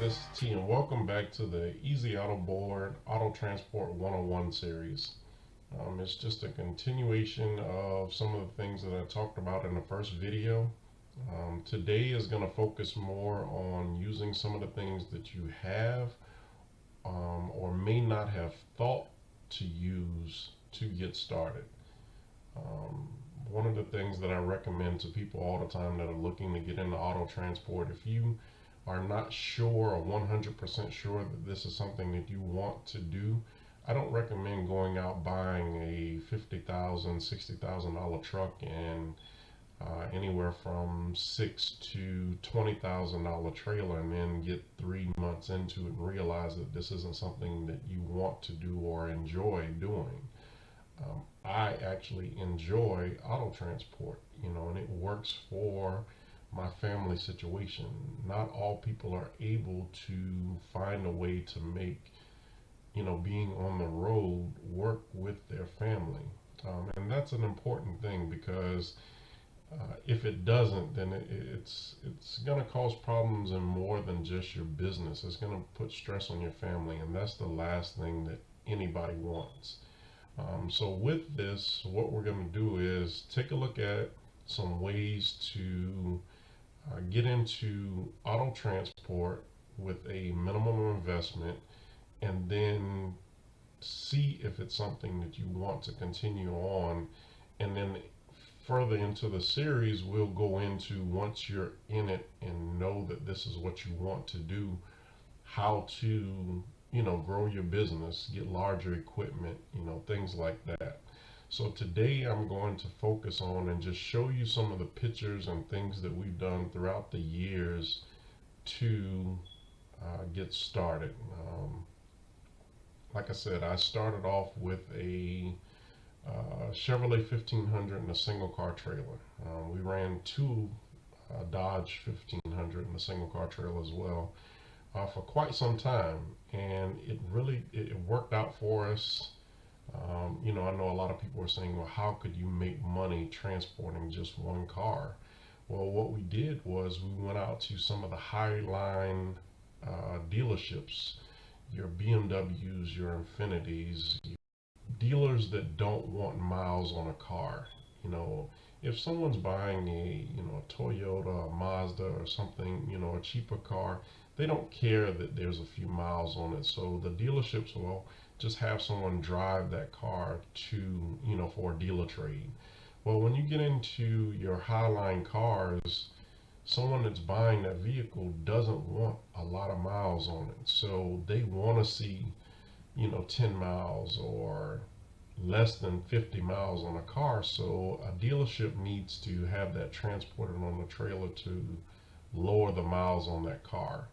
this is T, and welcome back to the Easy Auto Board Auto Transport 101 series. It's just a continuation of some of the things that I talked about in the first video. Today is going to focus more on using some of the things that you have or may not have thought to use to get started. Um, One of the things that I recommend to people all the time that are looking to get into auto transport, if you are not sure or 100% sure that this is something that you want to do, I don't recommend going out buying a $50,000, $60,000 truck and anywhere from $6 to $20,000 trailer and then get 3 months into it and realize that this isn't something that you want to do or enjoy doing. I actually enjoy auto transport, and it works for my family situation. Not all people are able to find a way to make, being on the road work with their family. And that's an important thing because if it doesn't, then it's going to cause problems in more than just your business. It's going to put stress on your family, and that's the last thing that anybody wants. So with this, what we're going to do is take a look at some ways to get into auto transport with a minimum investment, and then see if it's something that you want to continue on. And then further into the series, we'll go into, once you're in it and know that this is what you want to do, how to grow your business, get larger equipment, things like that. So today I'm going to focus on and just show you some of the pictures and things that we've done throughout the years to get started. Like I said, I started off with a Chevrolet 1500 and a single car trailer. We ran two Dodge 1500 and a single car trailer as well for quite some time, and it worked out for us. I know a lot of people are saying, well, how could you make money transporting just one car? Well, what we did was we went out to some of the high line dealerships, your BMWs, your Infinities, dealers that don't want miles on a car. If someone's buying a Toyota, a Mazda, or something, a cheaper car, they don't care that there's a few miles on it. So the dealerships will just have someone drive that car to, for a dealer trade. Well, when you get into your highline cars, someone that's buying that vehicle doesn't want a lot of miles on it. So they want to see, 10 miles or less than 50 miles on a car. So a dealership needs to have that transported on the trailer to lower the miles on that car.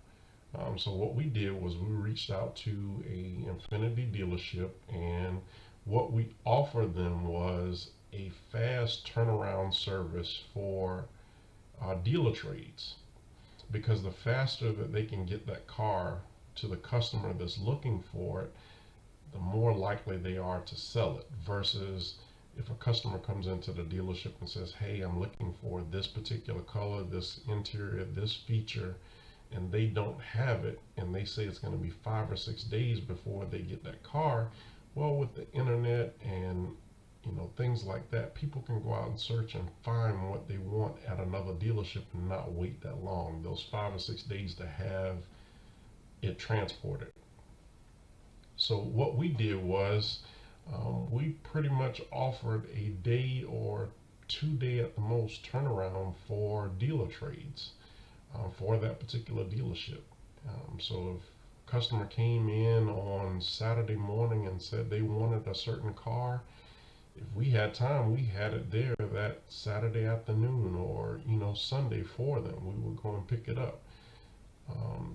So what we did was we reached out to a Infinity dealership, and what we offered them was a fast turnaround service for dealer trades, because the faster that they can get that car to the customer that's looking for it, the more likely they are to sell it, versus if a customer comes into the dealership and says, hey, I'm looking for this particular color, this interior, this feature, and they don't have it, and they say it's going to be 5 or 6 days before they get that car. Well, with the internet and things like that, people can go out and search and find what they want at another dealership and not wait that long, those 5 or 6 days, to have it transported. So what we did was we pretty much offered a day or 2 day at the most turnaround for dealer trades for that particular dealership. So if a customer came in on Saturday morning and said they wanted a certain car, if we had time, we had it there that Saturday afternoon or Sunday for them. We would go and pick it up.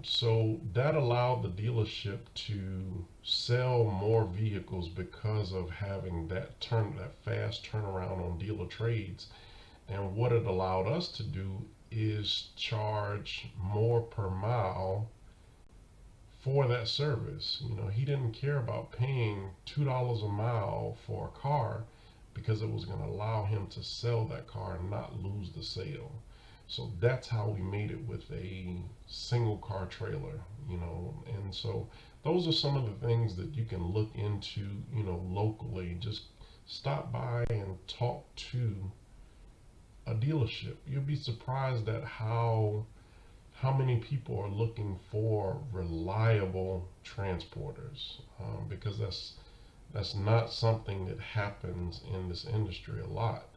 So that allowed the dealership to sell more vehicles because of having that fast turnaround on dealer trades. And what it allowed us to do is charge more per mile for that service. He didn't care about paying $2 a mile for a car because it was going to allow him to sell that car and not lose the sale. So that's how we made it with a single car trailer, and so those are some of the things that you can look into, locally. Just stop by and talk to a dealership. You'll be surprised at how many people are looking for reliable transporters, because that's not something that happens in this industry a lot.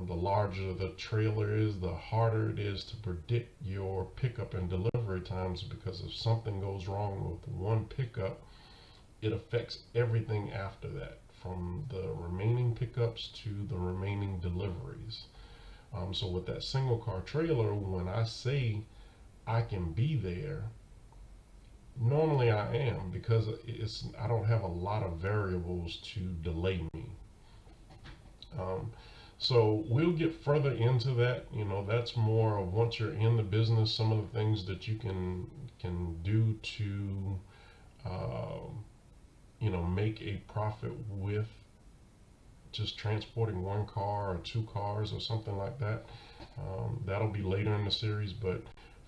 The larger the trailer is, the harder it is to predict your pickup and delivery times, because if something goes wrong with one pickup, it affects everything after that, from the remaining pickups to the remaining deliveries. So with that single car trailer, when I say I can be there, normally I am, because I don't have a lot of variables to delay me. Um, so we'll get further into that. That's more of, once you're in the business, some of the things that you can do to make a profit with just transporting one car or two cars or something like that. That'll be later in the series, but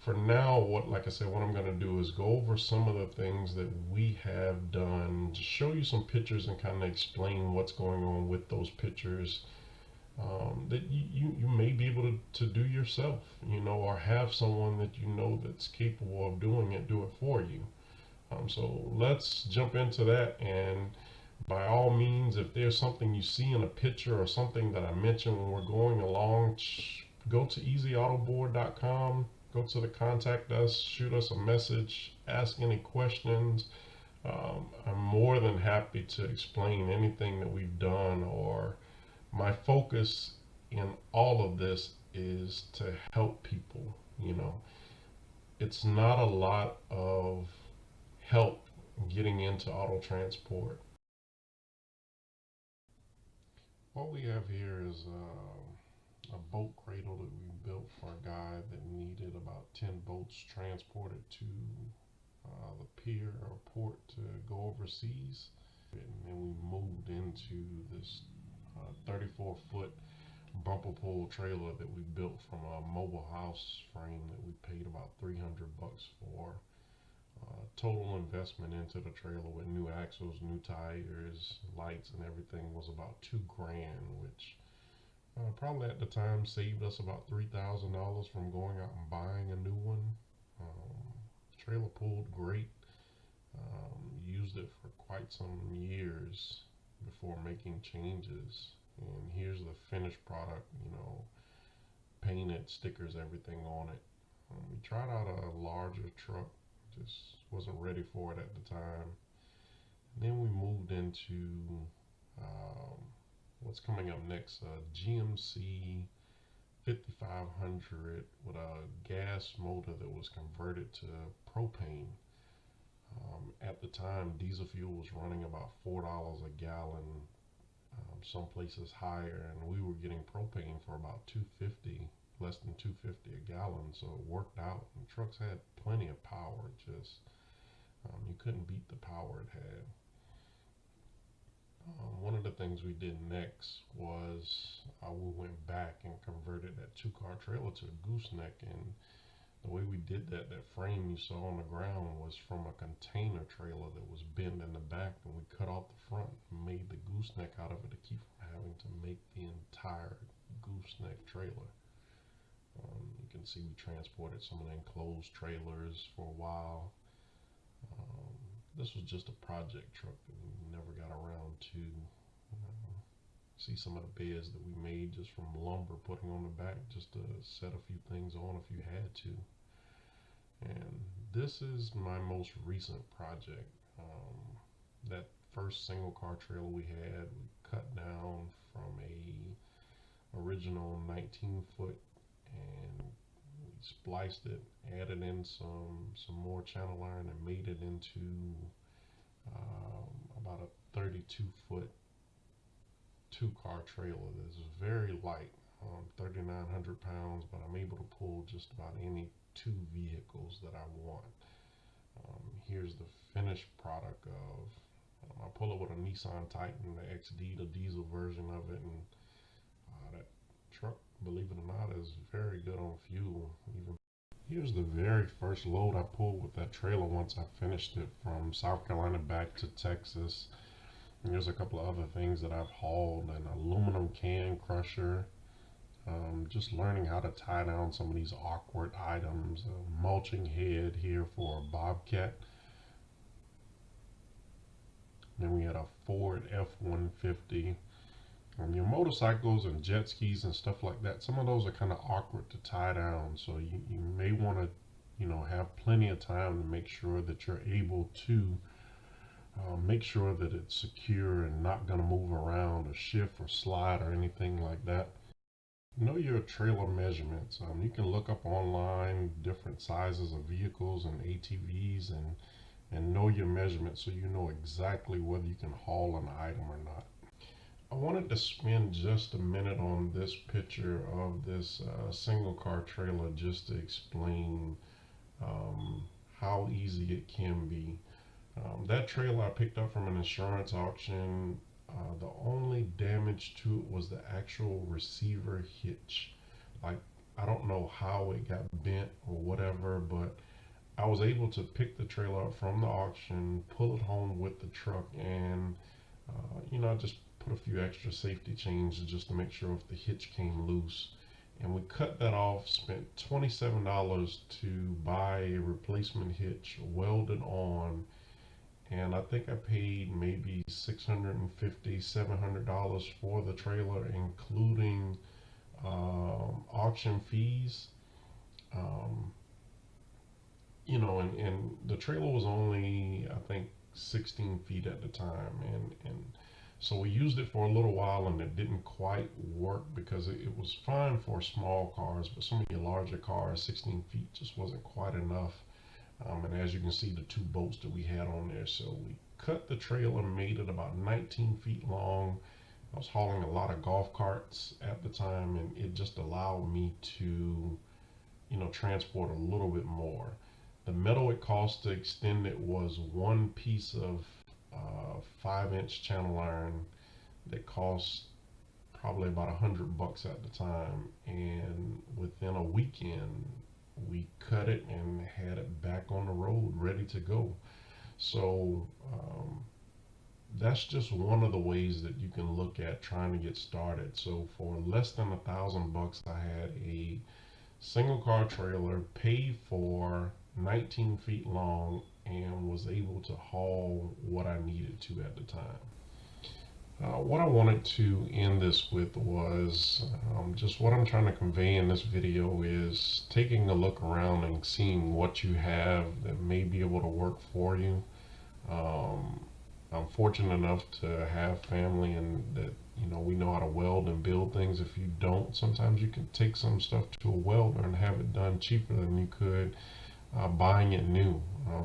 for now, like I said, what I'm going to do is go over some of the things that we have done, to show you some pictures and kind of explain what's going on with those pictures, that you may be able to do yourself, or have someone that that's capable of doing it, do it for you. So let's jump into that. And by all means, if there's something you see in a picture or something that I mentioned when we're going along, go to easyautoboard.com, go to the contact us, shoot us a message, ask any questions. I'm more than happy to explain anything that we've done, or my focus in all of this is to help people. It's not a lot of help getting into auto transport. What we have here is a boat cradle that we built for a guy that needed about 10 boats transported to the pier or port to go overseas. And then we moved into this 34-foot bumper pull trailer that we built from a mobile house frame that we paid about $300 for. Total investment into the trailer with new axles, new tires, lights, and everything was about $2,000, which probably at the time saved us about $3,000 from going out and buying a new one. Trailer pulled great. Used it for quite some years before making changes. And here's the finished product, painted, stickers, everything on it. We tried out a larger truck, just wasn't ready for it at the time. And then we moved into um, what's coming up next, GMC 5500 with a gas motor that was converted to propane. At the time, diesel fuel was running about $4 a gallon, some places higher, and we were getting propane for about 250, less than 250 a gallon. So it worked out, and trucks had plenty of power. Just you couldn't beat the power it had. One of the things we did next was we went back and converted that two-car trailer to a gooseneck. And the way we did that, that frame you saw on the ground was from a container trailer that was bent in the back, and we cut off the front and made the gooseneck out of it to keep from having to make the entire gooseneck trailer. You can see we transported some of the enclosed trailers for a while. This was just a project truck that we never got around to. See some of the beds that we made just from lumber, putting on the back just to set a few things on if you had to. And this is my most recent project. That first single car trailer we had, we cut down from a original 19-foot, and we spliced it, added in some more channel iron, and made it into about a 32-foot two-car trailer. This is very light, 3,900 pounds, but I'm able to pull just about any two vehicles that I want. Here's the finished product of, I pull it with a Nissan Titan, the XD, the diesel version of it, and that truck believe it or not, is very good on fuel. Even here's the very first load I pulled with that trailer once I finished it from South Carolina back to Texas. And there's a couple of other things that I've hauled, an aluminum can crusher, just learning how to tie down some of these awkward items, a mulching head here for a bobcat. Then we had a Ford F-150. Your motorcycles and jet skis and stuff like that, some of those are kind of awkward to tie down. So you may want to, have plenty of time to make sure that you're able to make sure that it's secure and not going to move around or shift or slide or anything like that. Know your trailer measurements. You can look up online different sizes of vehicles and ATVs and know your measurements so you know exactly whether you can haul an item or not. I wanted to spend just a minute on this picture of this single car trailer just to explain how easy it can be. That trailer I picked up from an insurance auction. The only damage to it was the actual receiver hitch. Like, I don't know how it got bent or whatever, but I was able to pick the trailer up from the auction, pull it home with the truck, and I just put a few extra safety chains just to make sure if the hitch came loose. And we cut that off, spent $27 to buy a replacement hitch, welded on, and I think I paid maybe $650, $700 for the trailer, including auction fees. Um, and the trailer was only, I think, 16 feet at the time, and so we used it for a little while, and it didn't quite work because it was fine for small cars, but some of your larger cars, 16 feet just wasn't quite enough. And as you can see, the two bolts that we had on there, so we cut the trailer, made it about 19 feet long. I was hauling a lot of golf carts at the time, and it just allowed me to, transport a little bit more. The metal it cost to extend it was one piece of 5-inch channel iron that cost probably about $100 at the time, and within a weekend we cut it and had it back on the road ready to go. So that's just one of the ways that you can look at trying to get started. So for less than $1,000, I had a single car trailer, paid for, 19 feet long, and was able to haul what I needed to at the time. What I wanted to end this with was just what I'm trying to convey in this video is taking a look around and seeing what you have that may be able to work for you. I'm fortunate enough to have family and that we know how to weld and build things. If you don't, sometimes you can take some stuff to a welder and have it done cheaper than you could buying it new.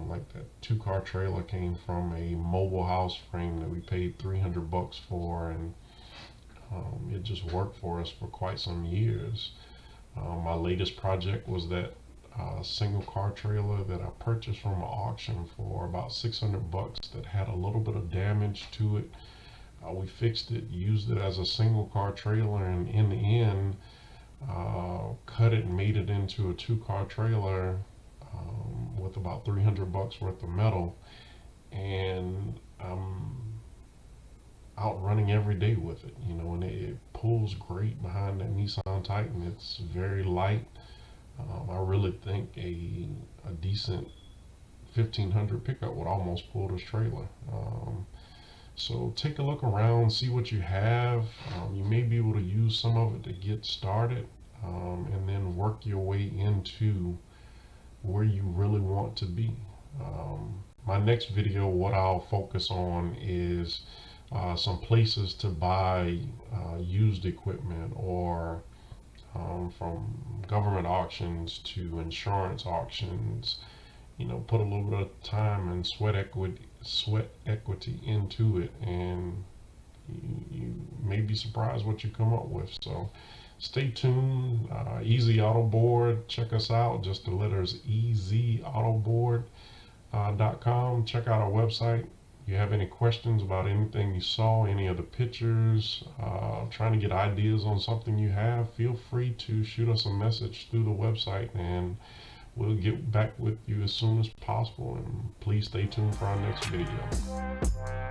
Like that 2-car trailer came from a mobile house frame that we paid $300 for, and it just worked for us for quite some years. My latest project was that single car trailer that I purchased from an auction for about $600 that had a little bit of damage to it. We fixed it, used it as a single car trailer, and in the end cut it and made it into a 2-car trailer with about $300 worth of metal, and I'm out running every day with it, and it pulls great behind that Nissan Titan. It's very light. I really think a decent 1500 pickup would almost pull this trailer. So take a look around, see what you have. You may be able to use some of it to get started, and then work your way into where you really want to be. My next video, what I'll focus on is some places to buy used equipment, or from government auctions to insurance auctions. Put a little bit of time and sweat equity into it, and you may be surprised what you come up with. So stay tuned. Easy Auto Board, check us out. Just the letters EZAutoboard.com. Check out our website. you have any questions about anything you saw, any of the pictures, trying to get ideas on something you have, feel free to shoot us a message through the website and we'll get back with you as soon as possible. And please stay tuned for our next video.